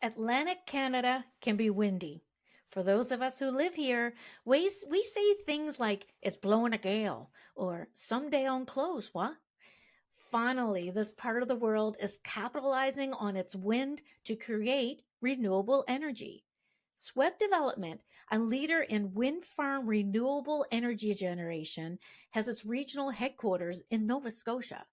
Atlantic Canada can be windy. For those of us who live here, we say things like, it's blowing a gale, or someday on close, what? Finally, this part of the world is capitalizing on its wind to create renewable energy. SWEB Development, a leader in wind farm renewable energy generation, has its regional headquarters in Nova Scotia.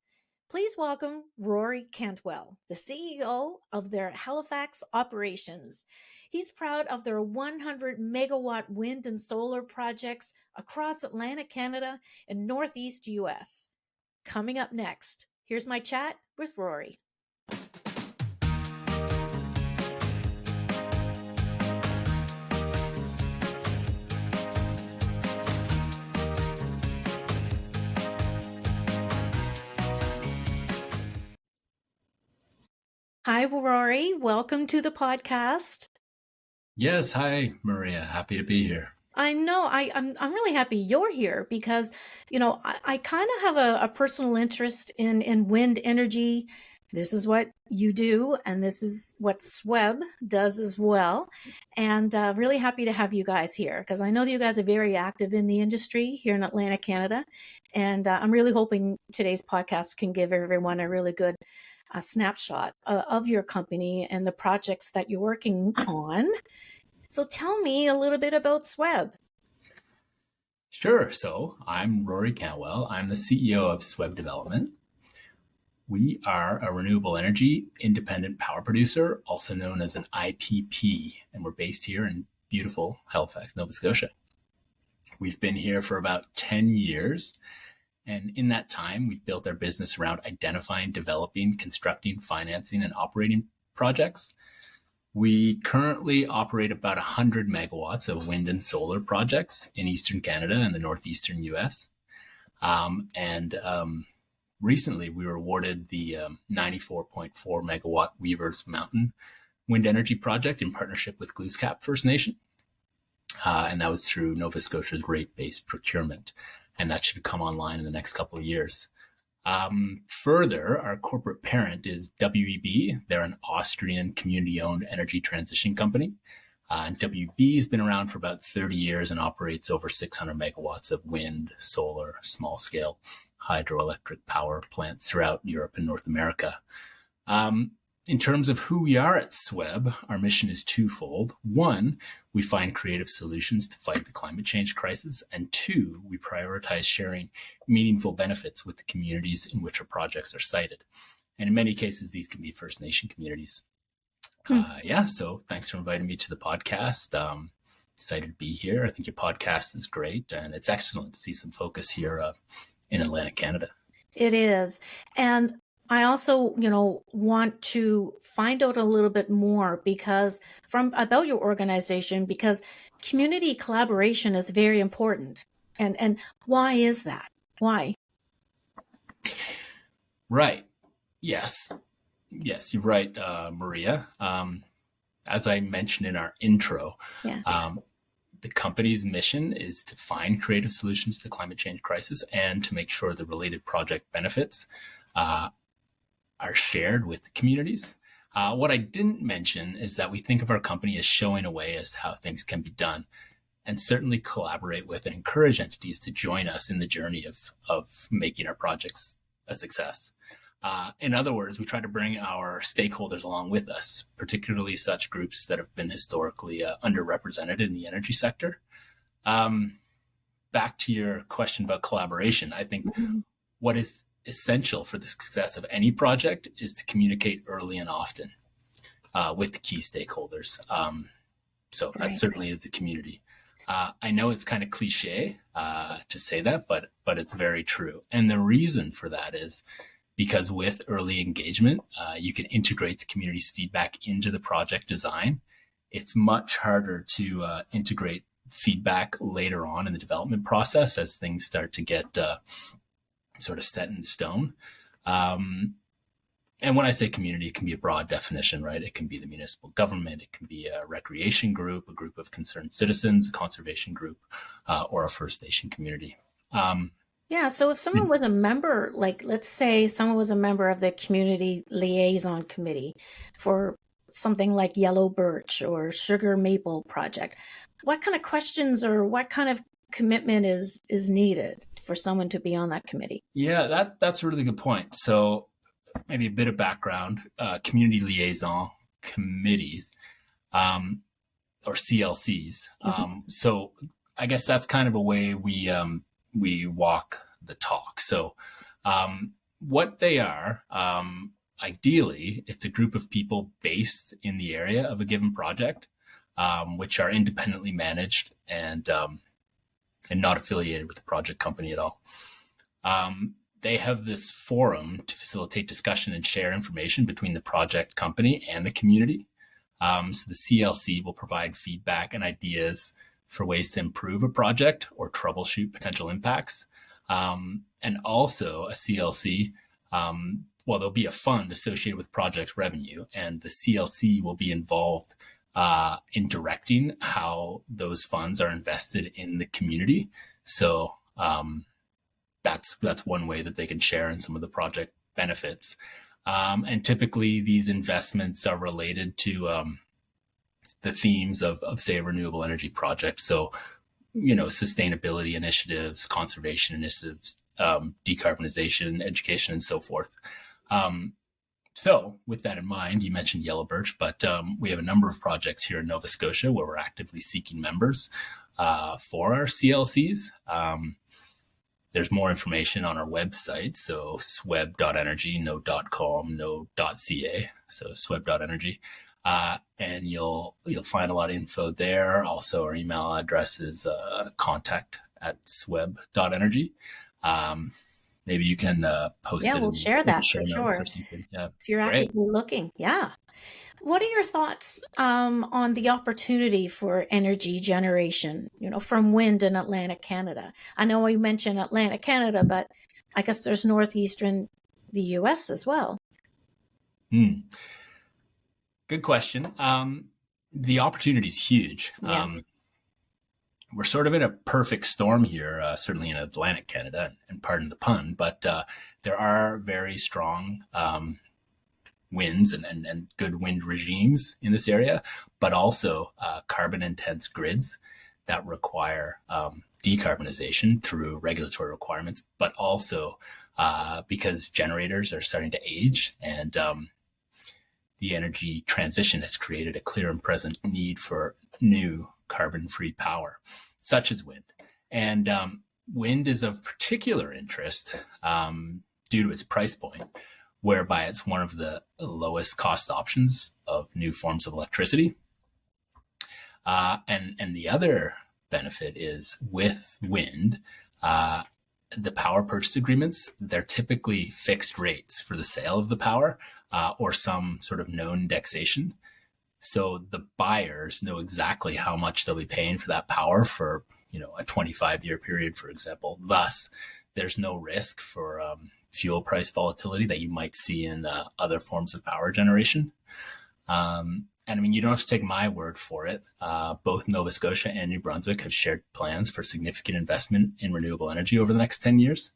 Please welcome Rory Cantwell, the CEO of their Halifax operations. He's proud of their 100 megawatt wind and solar projects across Atlantic Canada and Northeast US. Coming up next, here's my chat with Rory. Hi, Rory. Welcome to the podcast. Yes. Hi, Maria. Happy to be here. I know I'm really happy you're here because, I kind of have a personal interest in wind energy. This is what you do, and this is what SWEB does as well. And really happy to have you guys here because I know that you guys are very active in the industry here in Atlantic Canada. And I'm really hoping today's podcast can give everyone a really good snapshot of your company and the projects that you're working on. So tell me a little bit about SWEB. Sure. So I'm Rory Cantwell. I'm the CEO of SWEB Development. We are a renewable energy independent power producer, also known as an IPP, and we're based here in beautiful Halifax, Nova Scotia. We've been here for about 10 years. And in that time, we've built our business around identifying, developing, constructing, financing, and operating projects. We currently operate about 100 megawatts of wind and solar projects in Eastern Canada and the northeastern US. Recently, we were awarded the 94.4 megawatt Weavers Mountain wind energy project in partnership with Glooscap First Nation. And that was through Nova Scotia's rate-based procurement. And that should come online in the next couple of years. Further, our corporate parent is WEB. They're an Austrian community-owned energy transition company. And WEB has been around for about 30 years and operates over 600 megawatts of wind, solar, small-scale hydroelectric power plants throughout Europe and North America. In terms of who we are at SWEB, our mission is twofold. One, we find creative solutions to fight the climate change crisis. And two, we prioritize sharing meaningful benefits with the communities in which our projects are sited. And in many cases, these can be First Nation communities. So thanks for inviting me to the podcast. Excited to be here. I think your podcast is great, and it's excellent to see some focus here in Atlantic Canada. It is. And I also, want to find out a little bit more about your organization, because community collaboration is very important. And why is that? Why? Right. Yes, you're right, Maria. As I mentioned in our intro, the company's mission is to find creative solutions to the climate change crisis and to make sure the related project benefits are shared with the communities. What I didn't mention is that we think of our company as showing a way as to how things can be done, and certainly collaborate with and encourage entities to join us in the journey of making our projects a success. In other words, we try to bring our stakeholders along with us, particularly such groups that have been historically underrepresented in the energy sector. Back to your question about collaboration, I think what is essential for the success of any project is to communicate early and often with the key stakeholders. So that certainly is the community. I know it's kind of cliche to say that, but it's very true. And the reason for that is because with early engagement, you can integrate the community's feedback into the project design. It's much harder to integrate feedback later on in the development process as things start to get sort of set in stone. And when I say community, it can be a broad definition, right? It can be the municipal government, it can be a recreation group, a group of concerned citizens, a conservation group, or a First Nation community. So if someone was a member, like let's say someone was a member of the Community Liaison Committee for something like yellow birch or sugar maple project, what kind of questions or what kind of commitment is needed for someone to be on that committee? Yeah, that's a really good point. So maybe a bit of background: community liaison committees, or CLCs. So I guess that's kind of a way we walk the talk. So what they are, ideally, it's a group of people based in the area of a given project, which are independently managed and not affiliated with the project company at all. They have this forum to facilitate discussion and share information between the project company and the community. So the CLC will provide feedback and ideas for ways to improve a project or troubleshoot potential impacts. And also a CLC, there'll be a fund associated with project revenue, and the CLC will be involved in directing how those funds are invested in the community. So that's one way that they can share in some of the project benefits. And typically these investments are related to the themes of say, a renewable energy project. So, sustainability initiatives, conservation initiatives, decarbonization, education, and so forth. So with that in mind, you mentioned yellow birch, but we have a number of projects here in Nova Scotia where we're actively seeking members for our CLCs. There's more information on our website. So SWEB.energy, no .com, no .ca. So SWEB.energy. And you'll find a lot of info there. Also, our email address is contact@sweb.energy. Maybe you can post it. Yeah, we'll share that for sure. Yeah, if you're actively looking. Yeah. What are your thoughts on the opportunity for energy generation, from wind in Atlantic Canada? I know you mentioned Atlantic Canada, but I guess there's northeastern the U.S. as well. Good question. The opportunity is huge. Yeah. We're sort of in a perfect storm here, certainly in Atlantic Canada, and pardon the pun, but there are very strong winds and good wind regimes in this area, but also carbon intense grids that require decarbonization through regulatory requirements, but also because generators are starting to age, and the energy transition has created a clear and present need for new carbon-free power, such as wind. And wind is of particular interest due to its price point, whereby it's one of the lowest cost options of new forms of electricity. And the other benefit is with wind, the power purchase agreements, they're typically fixed rates for the sale of the power or some sort of known indexation. So the buyers know exactly how much they'll be paying for that power for, a 25-year period, for example. Thus, there's no risk for fuel price volatility that you might see in other forms of power generation. And I mean, you don't have to take my word for it. Both Nova Scotia and New Brunswick have shared plans for significant investment in renewable energy over the next 10 years.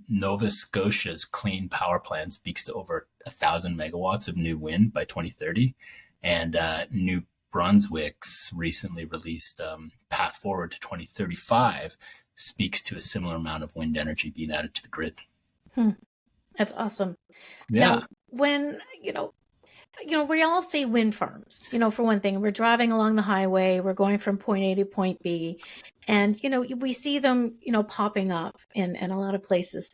Nova Scotia's clean power plan speaks to over 1,000 megawatts of new wind by 2030. And New Brunswick's recently released Path Forward to 2035 speaks to a similar amount of wind energy being added to the grid. That's awesome. Yeah. Now, when, we all say wind farms, for one thing, we're driving along the highway, we're going from point A to point B, and, we see them, popping up in a lot of places.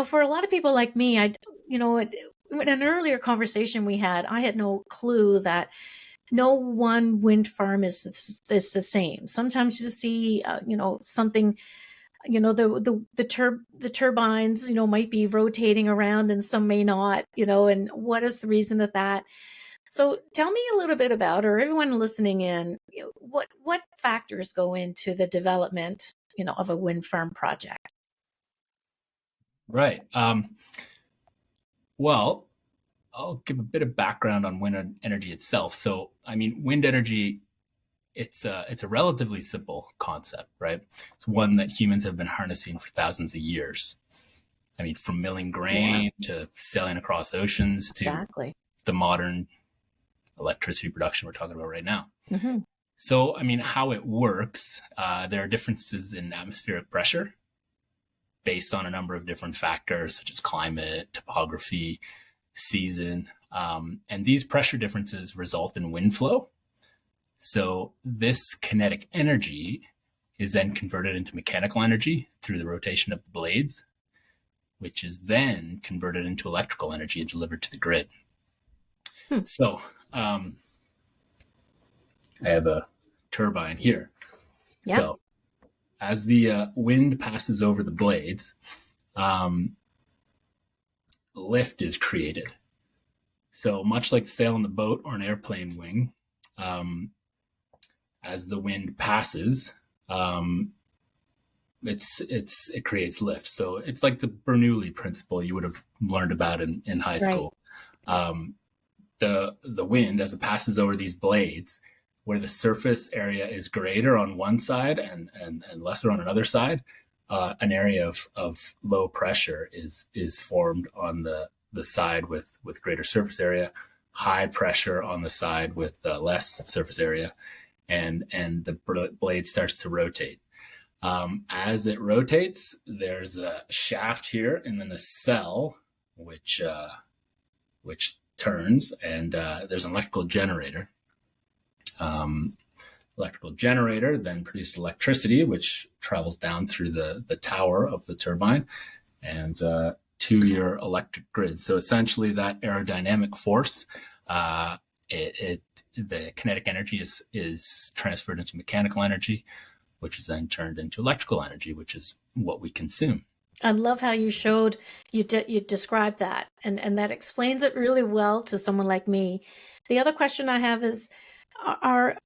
For a lot of people like me, in an earlier conversation we had, I had no clue that no one wind farm is the same. Sometimes you see, something, the turbines, might be rotating around and some may not, and what is the reason of that? So tell me a little bit about, or everyone listening in, what factors go into the development, of a wind farm project? Right. Well, I'll give a bit of background on wind energy itself. So, I mean, wind energy, it's a relatively simple concept, right? It's one that humans have been harnessing for thousands of years. I mean, from milling grain to sailing across oceans to the modern electricity production we're talking about right now. Mm-hmm. So, I mean, how it works, there are differences in atmospheric pressure based on a number of different factors, such as climate, topography, season. And these pressure differences result in wind flow. So this kinetic energy is then converted into mechanical energy through the rotation of the blades, which is then converted into electrical energy and delivered to the grid. So I have a turbine here. Yeah. So as the wind passes over the blades, lift is created. So much like the sail on the boat or an airplane wing, as the wind passes, it creates lift. So it's like the Bernoulli principle you would have learned about in high school. The wind, as it passes over these blades, where the surface area is greater on one side and lesser on another side, an area of low pressure is formed on the side with greater surface area, high pressure on the side with less surface area, and the blade starts to rotate. As it rotates, there's a shaft here and then a cell which turns, and there's an electrical generator. Electrical generator then produces electricity, which travels down through the tower of the turbine and to your electric grid. So essentially, that aerodynamic force, the kinetic energy is transferred into mechanical energy, which is then turned into electrical energy, which is what we consume. I love how you showed, you described that, and that explains it really well to someone like me. The other question I have is, are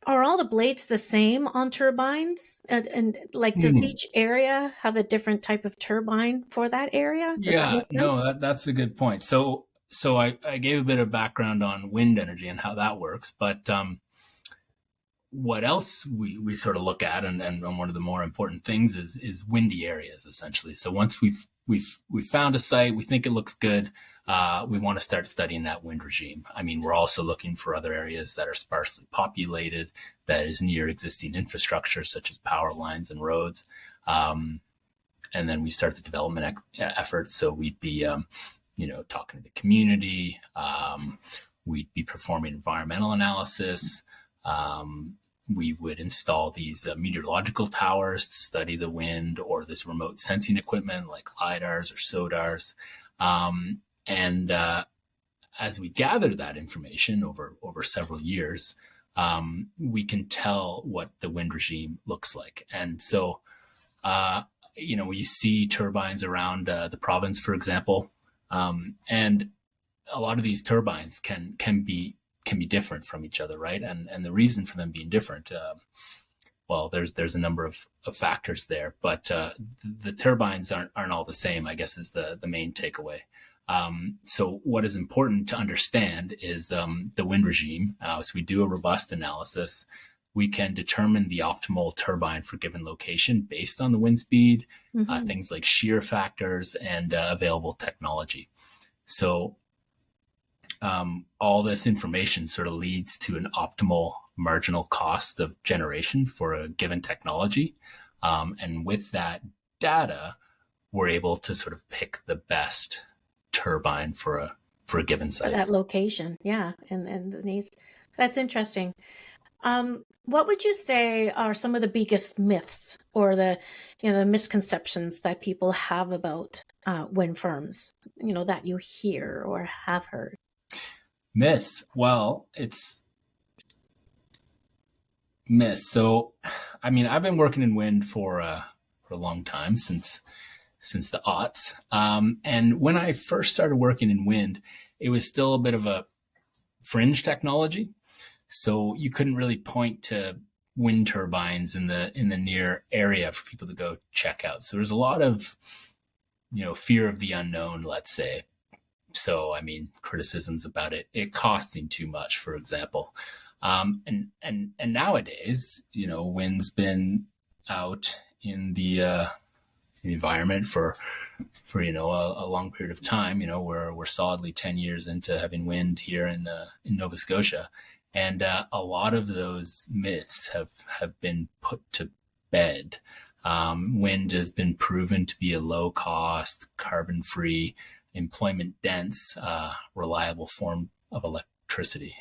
all the blades the same on turbines? And like, does each area have a different type of turbine for that area? Does that make sense? No, that's a good point. So I gave a bit of background on wind energy and how that works, but what else we sort of look at, and one of the more important things is windy areas, essentially. So once we've found a site, we think it looks good, we want to start studying that wind regime. I mean, we're also looking for other areas that are sparsely populated, that is near existing infrastructure, such as power lines and roads. And then we start the development effort. So we'd be, talking to the community. We'd be performing environmental analysis. We would install these meteorological towers to study the wind, or this remote sensing equipment like LIDARs or SODARs. And as we gather that information over several years, we can tell what the wind regime looks like. And so, you see turbines around the province, for example, and a lot of these turbines can be different from each other, right? And the reason for them being different, there's a number of factors there, but the turbines aren't all the same, I guess, is the main takeaway. So what is important to understand is the wind regime. So we do a robust analysis. We can determine the optimal turbine for given location based on the wind speed, things like shear factors, and available technology. So all this information sort of leads to an optimal marginal cost of generation for a given technology. And with that data, we're able to sort of pick the best turbine for a given site. For that location, yeah, and the needs. That's interesting. What would you say are some of the biggest myths or the misconceptions that people have about wind farms? That you hear or have heard. Myths. Well, it's myths. So, I mean, I've been working in wind for a long time, since the aughts. And when I first started working in wind, it was still a bit of a fringe technology. So you couldn't really point to wind turbines in the near area for people to go check out. So there's a lot of, fear of the unknown, let's say. So, I mean, criticisms about it costing too much, for example. And nowadays, wind's been out in the environment for a long period of time. We're solidly 10 years into having wind here in Nova Scotia, and a lot of those myths have been put to bed. Wind has been proven to be a low cost, carbon free, employment dense, reliable form of electricity.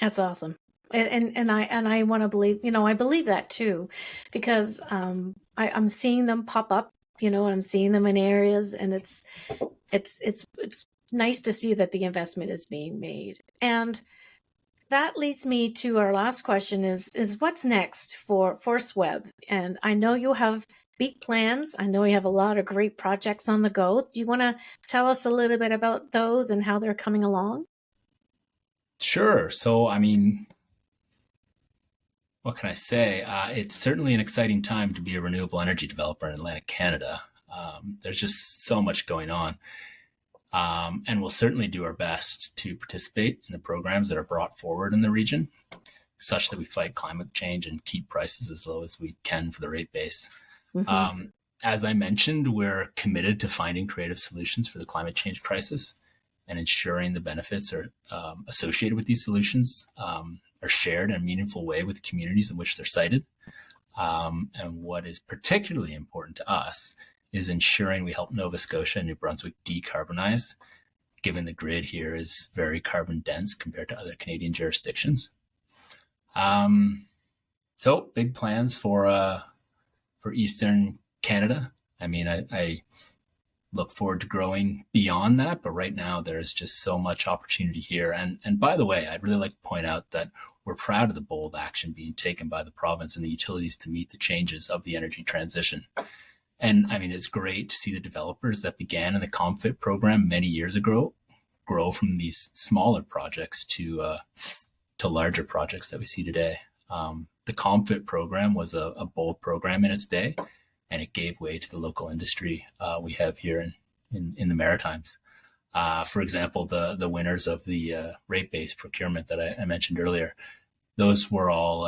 That's awesome. And I want to believe, I believe that too, because I'm seeing them pop up, and I'm seeing them in areas, and it's nice to see that the investment is being made. And that leads me to our last question is what's next for SWEB? And I know you have big plans. I know you have a lot of great projects on the go. Do you want to tell us a little bit about those and how they're coming along? Sure. So, what can I say? It's certainly an exciting time to be a renewable energy developer in Atlantic Canada. There's just so much going on. And we'll certainly do our best to participate in the programs that are brought forward in the region, such that we fight climate change and keep prices as low as we can for the rate base. Mm-hmm. As I mentioned, we're committed to finding creative solutions for the climate change crisis and ensuring the benefits are associated with these solutions are shared in a meaningful way with the communities in which they're sited. And what is particularly important to us is ensuring we help Nova Scotia and New Brunswick decarbonize, given the grid here is very carbon dense compared to other Canadian jurisdictions. So big plans for Eastern Canada. I look forward to growing beyond that, but right now there's just so much opportunity here. And by the way, I'd really like to point out that we're proud of the bold action being taken by the province and the utilities to meet the changes of the energy transition. And it's great to see the developers that began in the ComFit program many years ago grow from these smaller projects to larger projects that we see today. The ComFit program was a bold program in its day, and it gave way to the local industry we have here in the Maritimes. For example, the winners of the rate-based procurement that I mentioned earlier, those were all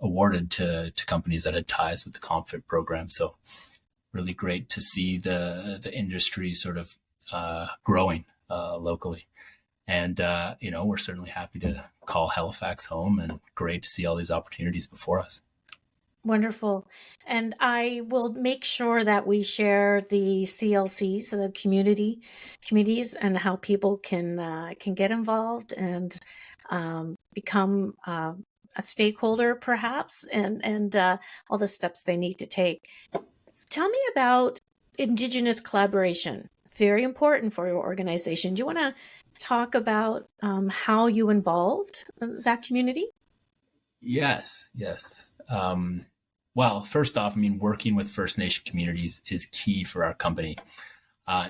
awarded to companies that had ties with the ComFit program. So really great to see the industry sort of growing locally. And, we're certainly happy to call Halifax home, and great to see all these opportunities before us. Wonderful. And I will make sure that we share the CLCs, so the communities, and how people can get involved and become a stakeholder, perhaps, and all the steps they need to take. Tell me about Indigenous Collaboration. Very important for your organization. Do you want to talk about how you involved that community? Yes. Well, first off, working with First Nation communities is key for our company.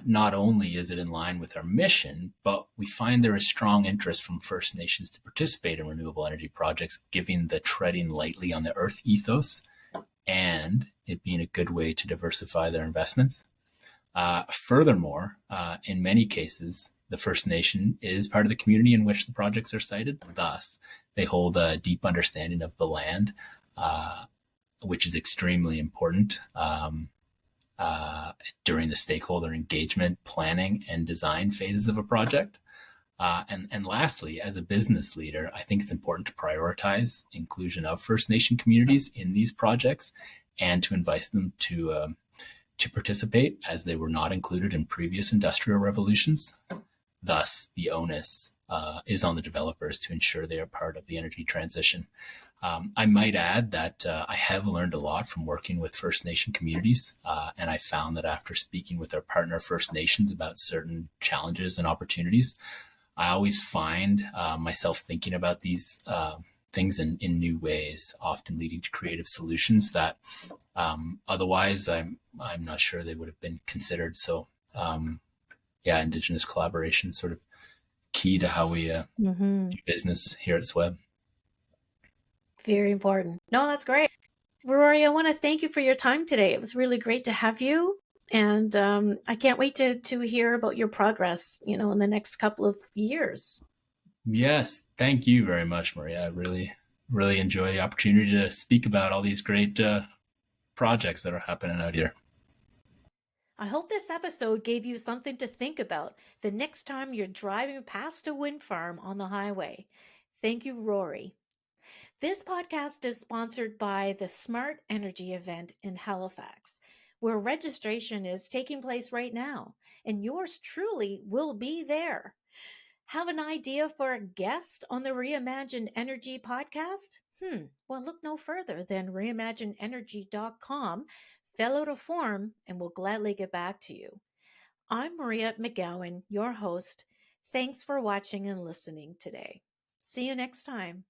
Not only is it in line with our mission, but we find there is strong interest from First Nations to participate in renewable energy projects, given the treading lightly on the earth ethos and it being a good way to diversify their investments. Furthermore, in many cases, the First Nation is part of the community in which the projects are sited. Thus, they hold a deep understanding of the land, which is extremely important during the stakeholder engagement, planning, and design phases of a project. And lastly, as a business leader, I think it's important to prioritize inclusion of First Nation communities in these projects and to invite them to participate, as they were not included in previous industrial revolutions. Thus, the onus is on the developers to ensure they are part of the energy transition. I might add that I have learned a lot from working with First Nation communities, and I found that after speaking with our partner First Nations about certain challenges and opportunities, I always find myself thinking about these things in new ways, often leading to creative solutions that otherwise I'm not sure they would have been considered. So Indigenous collaboration is sort of key to how we do business here at SWEB. Very important. No, that's great. Rory, I want to thank you for your time today. It was really great to have you. And I can't wait to hear about your progress, in the next couple of years. Yes. Thank you very much, Maria. I really, really enjoy the opportunity to speak about all these great projects that are happening out here. I hope this episode gave you something to think about the next time you're driving past a wind farm on the highway. Thank you, Rory. This podcast is sponsored by the Smart Energy event in Halifax, where registration is taking place right now, and yours truly will be there. Have an idea for a guest on the Reimagine Energy podcast? Well, look no further than reimagineenergy.com. Fill out a form and we'll gladly get back to you. I'm Maria McGowan, your host. Thanks for watching and listening today. See you next time.